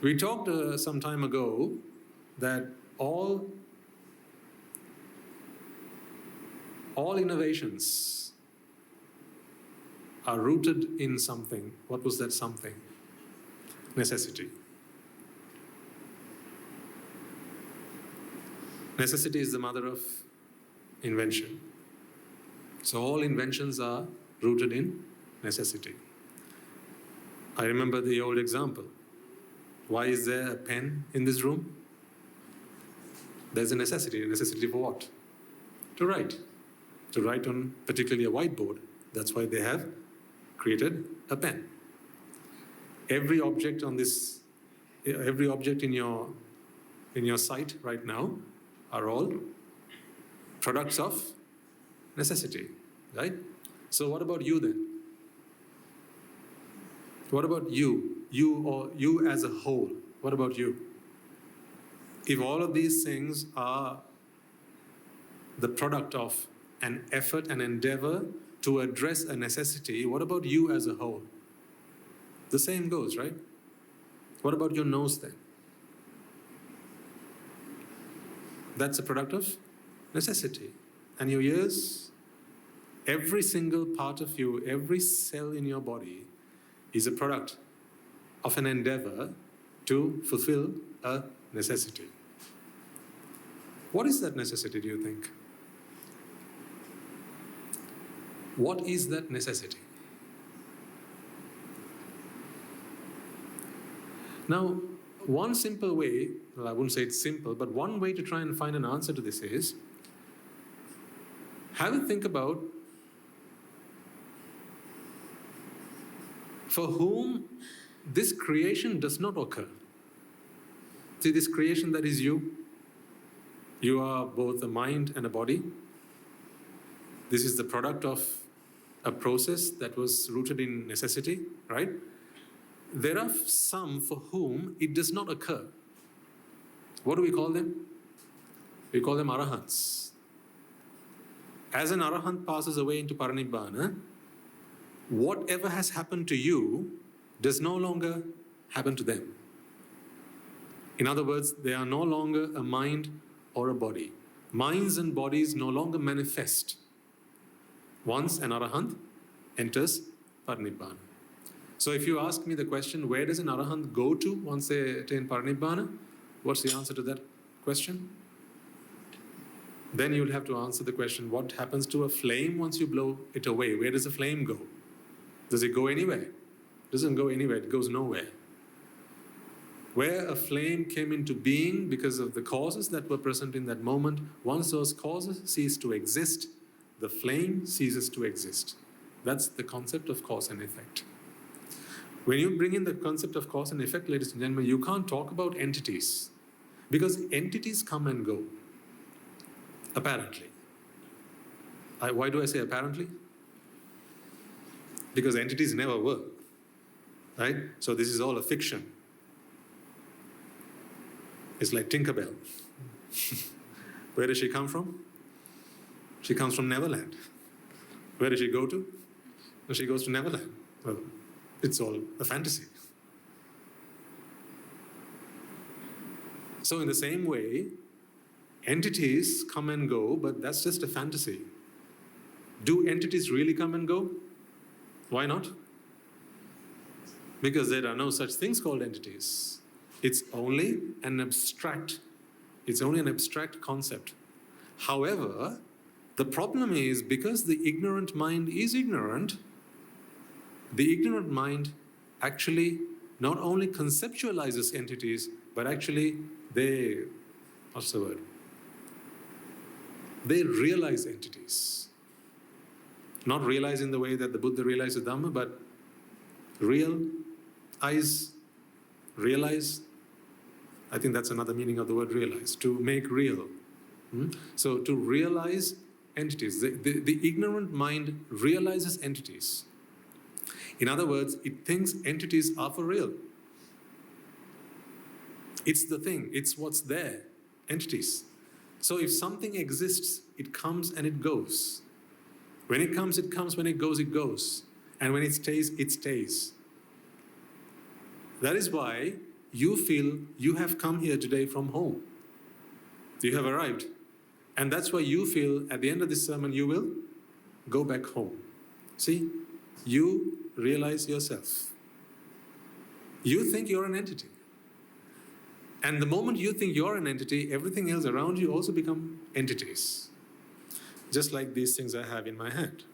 We talked some time ago that all innovations are rooted in something. What was that something? Necessity. Necessity is the mother of invention. So all inventions are rooted in necessity. I remember the old example. Why is there a pen in this room? There's a necessity. A necessity for what? To write. To write on particularly a whiteboard. That's why they have created a pen. Every object on this, every object in your sight right now are all products of necessity, right? So what about you then? What about you? You as a whole. What about you? If all of these things are the product of an effort, an endeavor to address a necessity, what about you as a whole? The same goes, right? What about your nose then? That's a product of necessity. And your ears, every single part of you, every cell in your body is a product of an endeavor to fulfill a necessity. What is that necessity, do you think? What is that necessity? Now, one simple way, well, I wouldn't say it's simple, but one way to try and find an answer to this is, have a think about for whom this creation does not occur. See, this creation that is you, you are both a mind and a body. This is the product of a process that was rooted in necessity, right? There are some for whom it does not occur. What do we call them? We call them arahants. As an arahant passes away into paranibbana, whatever has happened to you does no longer happen to them. In other words, they are no longer a mind or a body. Minds and bodies no longer manifest once an arahant enters paranibbana. So if you ask me the question, where does an arahant go to once they attain paranibbana? What's the answer to that question? Then you'll have to answer the question, what happens to a flame once you blow it away? Where does the flame go? Does it go anywhere? It doesn't go anywhere, it goes nowhere. Where a flame came into being because of the causes that were present in that moment, once those causes cease to exist, the flame ceases to exist. That's the concept of cause and effect. When you bring in the concept of cause and effect, ladies and gentlemen, you can't talk about entities. Because entities come and go. Apparently. Why do I say apparently? Because entities never were. Right? So this is all a fiction. It's like Tinkerbell. Where does she come from? She comes from Neverland. Where does she go to? Well, she goes to Neverland. Well, it's all a fantasy. So in the same way, entities come and go, but that's just a fantasy. Do entities really come and go? Why not? Because there are no such things called entities. It's only an abstract concept. However, the problem is because the ignorant mind is ignorant, the ignorant mind actually not only conceptualizes entities, but actually they realize entities. Not realize in the way that the Buddha realized the Dhamma, but realize. I think that's another meaning of the word realize, to make real. So to realize entities. The ignorant mind realizes entities. In other words, it thinks entities are for real. It's the thing, it's what's there, entities. So if something exists, it comes and it goes. When it comes, it comes. When it goes, it goes. And when it stays, it stays. That is why you feel you have come here today from home. You have arrived. And that's why you feel at the end of this sermon you will go back home. See, you realize yourself. You think you're an entity. And the moment you think you're an entity, everything else around you also become entities. Just like these things I have in my hand.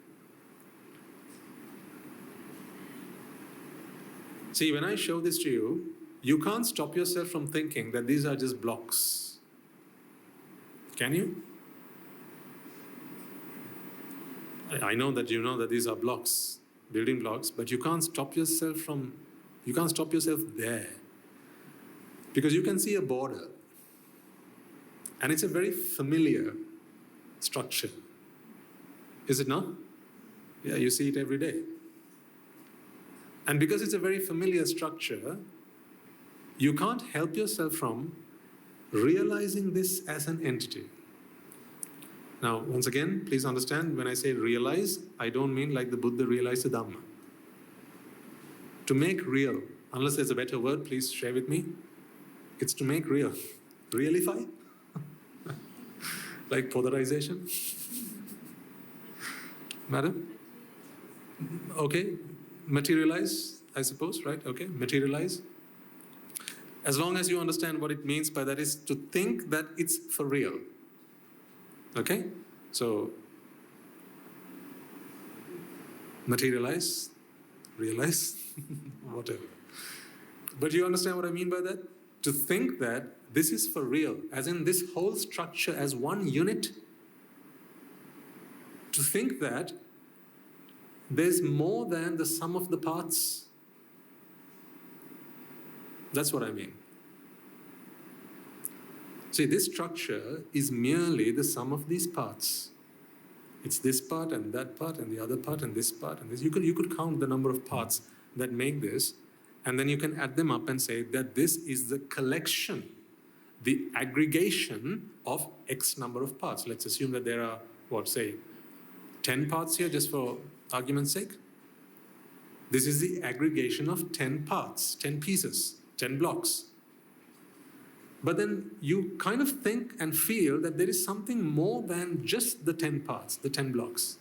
See, when I show this to you, you can't stop yourself from thinking that these are just blocks. Can you? I know that you know that these are blocks, building blocks, but you can't stop yourself there. Because you can see a border. And it's a very familiar structure. Is it not? Yeah, you see it every day. And because it's a very familiar structure, you can't help yourself from realizing this as an entity. Now, once again, please understand, when I say realize, I don't mean like the Buddha realized the Dhamma. To make real, unless there's a better word, please share with me. It's to make real. Realify? Like polarization? Madam? Okay. Materialize, I suppose, right? Okay, materialize. As long as you understand what it means by that is to think that it's for real. Okay? So, materialize, realize, whatever. But you understand what I mean by that? To think that this is for real, as in this whole structure as one unit. To think that there's more than the sum of the parts. That's what I mean. See, this structure is merely the sum of these parts. It's this part and that part and the other part and this part and this. You could count the number of parts that make this, and then you can add them up and say that this is the collection, the aggregation of X number of parts. Let's assume that there are, 10 parts here, just for argument's sake. This is the aggregation of 10 parts, 10 pieces, 10 blocks. But then you kind of think and feel that there is something more than just the 10 parts, the 10 blocks.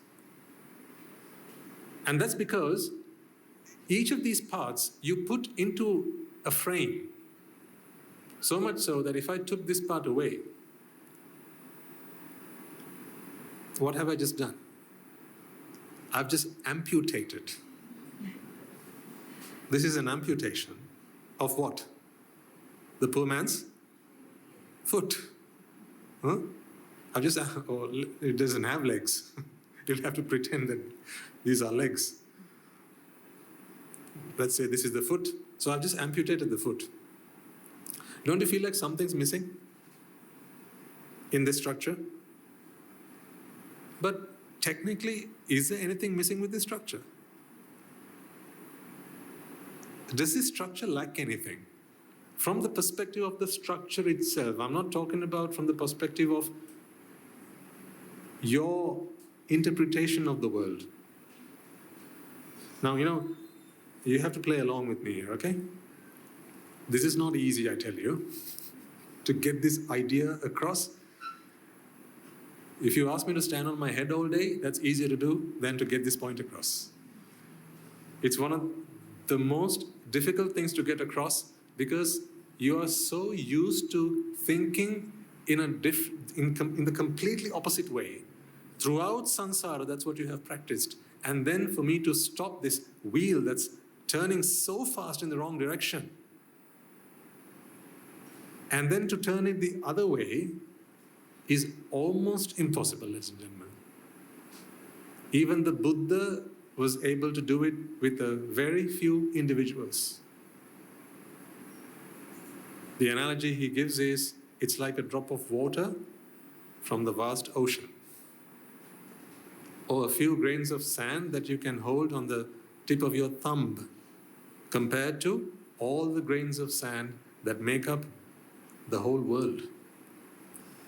And that's because each of these parts you put into a frame. So much so that if I took this part away, what have I just done? I've just amputated. This is an amputation of what? The poor man's foot. Huh? It doesn't have legs. You'll have to pretend that these are legs. Let's say this is the foot. So I've just amputated the foot. Don't you feel like something's missing in this structure? But technically, is there anything missing with this structure? Does this structure lack anything? From the perspective of the structure itself, I'm not talking about from the perspective of your interpretation of the world. Now, you have to play along with me here, okay? This is not easy, I tell you, to get this idea across. If you ask me to stand on my head all day, that's easier to do than to get this point across. It's one of the most difficult things to get across because you are so used to thinking in the completely opposite way. Throughout samsara, that's what you have practiced. And then for me to stop this wheel that's turning so fast in the wrong direction, and then to turn it the other way is almost impossible, ladies and gentlemen. Even the Buddha was able to do it with a very few individuals. The analogy he gives is, it's like a drop of water from the vast ocean, or a few grains of sand that you can hold on the tip of your thumb, compared to all the grains of sand that make up the whole world.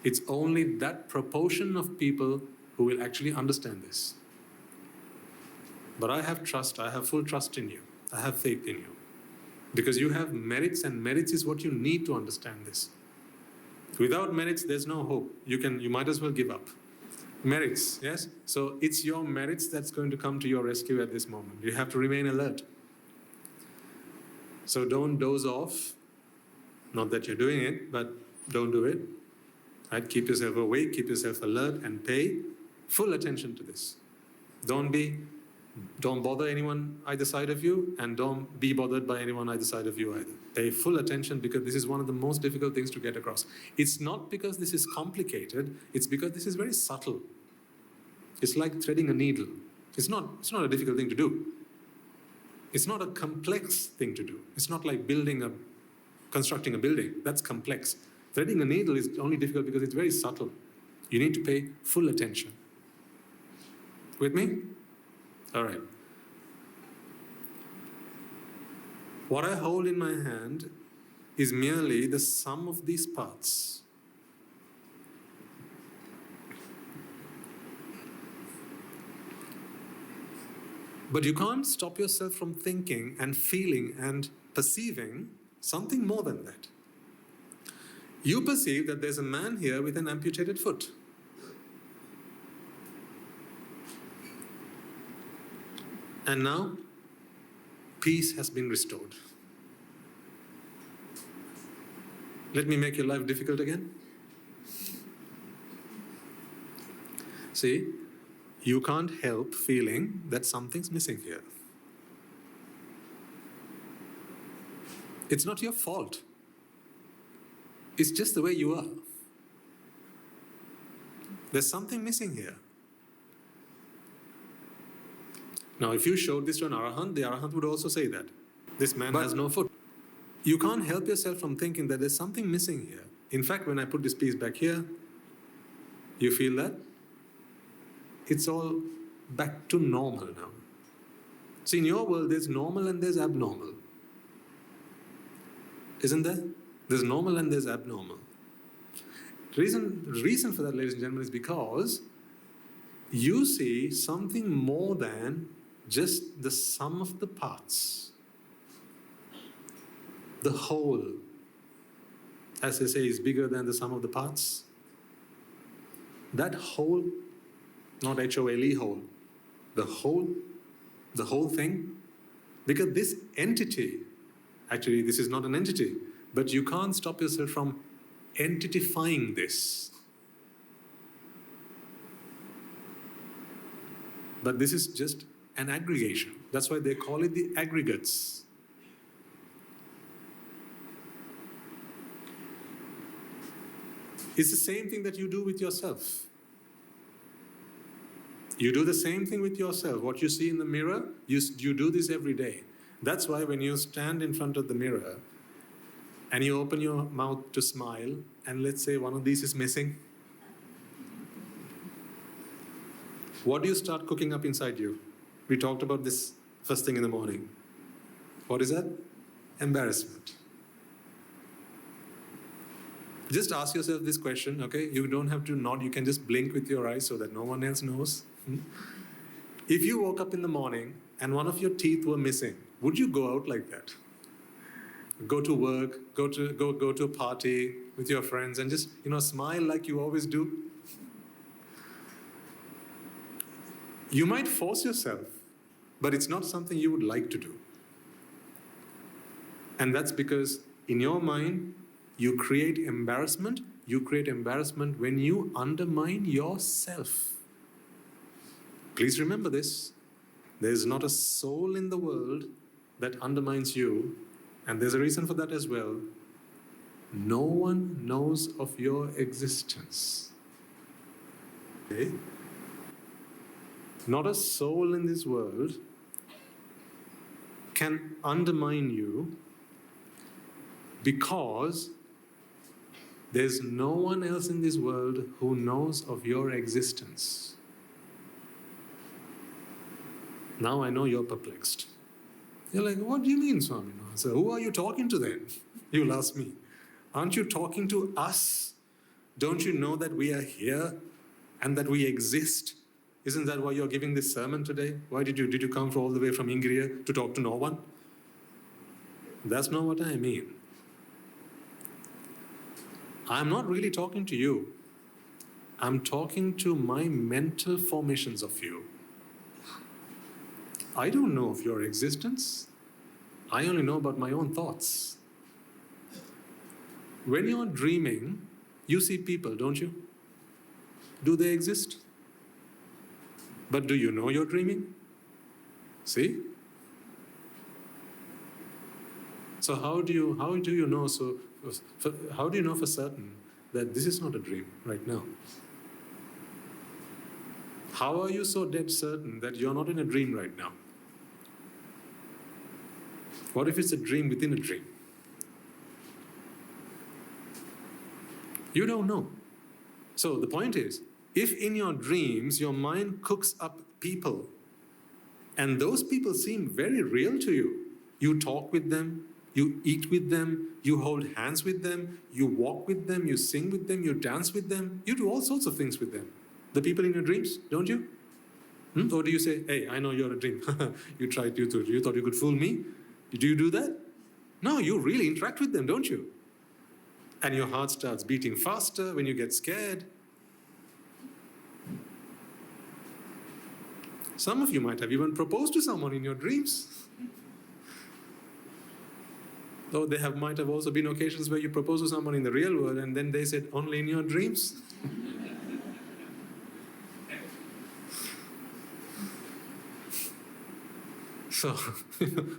It's only that proportion of people who will actually understand this. But I have trust, I have full trust in you. I have faith in you. Because you have merits, and merits is what you need to understand this. Without merits, there's no hope. You might as well give up. Merits, yes? So it's your merits that's going to come to your rescue at this moment. You have to remain alert. So don't doze off. Not that you're doing it, but don't do it. Right? Keep yourself awake, keep yourself alert, and pay full attention to this. Don't bother anyone either side of you, and don't be bothered by anyone either side of you either. Pay full attention, because this is one of the most difficult things to get across. It's not because this is complicated, it's because this is very subtle. It's like threading a needle. It's not a difficult thing to do. It's not a complex thing to do. It's not like constructing a building. That's complex. Threading a needle is only difficult because it's very subtle. You need to pay full attention. With me? All right. What I hold in my hand is merely the sum of these parts. But you can't stop yourself from thinking and feeling and perceiving something more than that. You perceive that there's a man here with an amputated foot. And now, peace has been restored. Let me make your life difficult again. See, you can't help feeling that something's missing here. It's not your fault. It's just the way you are. There's something missing here. Now, if you showed this to an Arahant, the Arahant would also say that. This man has no foot. You can't help yourself from thinking that there's something missing here. In fact, when I put this piece back here, you feel that? It's all back to normal now. See, in your world, there's normal and there's abnormal. Isn't there? There's normal and there's abnormal. Reason for that, ladies and gentlemen, is because you see something more than just the sum of the parts. The whole, as they say, is bigger than the sum of the parts. That whole, not H-O-L-E, whole, the whole thing, because this entity, actually this is not an entity, but you can't stop yourself from entitifying this. But this is just an aggregation. That's why they call it the aggregates. It's the same thing that you do with yourself. You do the same thing with yourself. What you see in the mirror, you do this every day. That's why when you stand in front of the mirror and you open your mouth to smile, and let's say one of these is missing, what do you start cooking up inside you? We talked about this first thing in the morning. What is that? Embarrassment. Just ask yourself this question, okay? You don't have to nod, you can just blink with your eyes so that no one else knows. If you woke up in the morning and one of your teeth were missing, would you go out like that? Go to work, go to a party with your friends and just, smile like you always do? You might force yourself, but it's not something you would like to do. And that's because in your mind, you create embarrassment. You create embarrassment when you undermine yourself. Please remember this. There's not a soul in the world that undermines you, and there's a reason for that as well. No one knows of your existence. Okay? Not a soul in this world can undermine you because there's no one else in this world who knows of your existence. Now I know you're perplexed. You're like, what do you mean, Swami? So who are you talking to then? You'll ask me. Aren't you talking to us? Don't you know that we are here and that we exist? Isn't that why you're giving this sermon today? Why did you come all the way from Ingria to talk to no one? That's not what I mean. I'm not really talking to you. I'm talking to my mental formations of you. I don't know of your existence. I only know about my own thoughts. When you're dreaming, you see people, don't you? Do they exist? But do you know you're dreaming? See? So how do you know how do you know for certain that this is not a dream right now? How are you so dead certain that you're not in a dream right now? What if it's a dream within a dream? You don't know. So the point is, if in your dreams your mind cooks up people, and those people seem very real to you, you talk with them, you eat with them, you hold hands with them, you walk with them, you sing with them, you dance with them, you do all sorts of things with them. The people in your dreams, don't you? Or do you say, hey, I know you're a dream. You thought you could fool me? Do you do that? No, you really interact with them, don't you? And your heart starts beating faster when you get scared. Some of you might have even proposed to someone in your dreams. Though might have also been occasions where you proposed to someone in the real world and then they said, only in your dreams. So,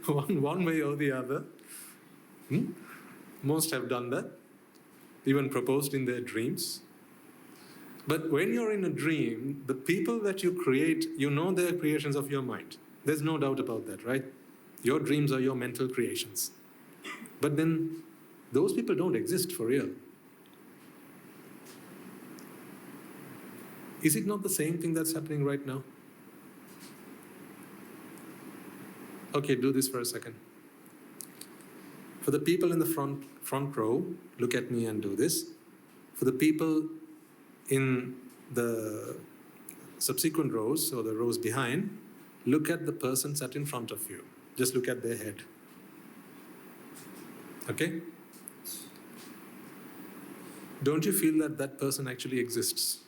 one way or the other, most have done that, even proposed in their dreams. But when you're in a dream, the people that you create, you know they're creations of your mind. There's no doubt about that, right? Your dreams are your mental creations. But then, those people don't exist for real. Is it not the same thing that's happening right now? Okay, do this for a second. For the people in the front row, look at me and do this. For the people in the subsequent rows, or the rows behind, look at the person sat in front of you. Just look at their head. Okay? Don't you feel that that person actually exists?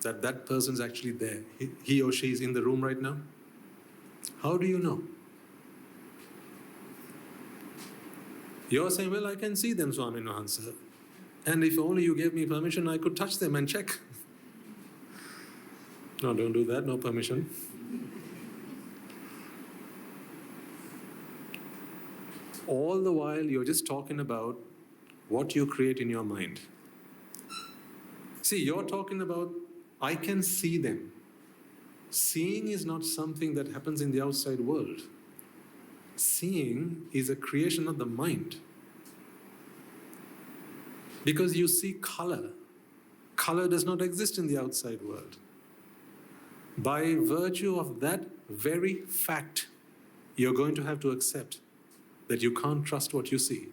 That person's actually there? He or she is in the room right now? How do you know? You're saying, well, I can see them, Swami Mahansa. And if only you gave me permission, I could touch them and check. No, don't do that, no permission. All the while, you're just talking about what you create in your mind. See, you're talking about, I can see them. Seeing is not something that happens in the outside world. Seeing is a creation of the mind. Because you see color. Color does not exist in the outside world. By virtue of that very fact, you're going to have to accept that you can't trust what you see.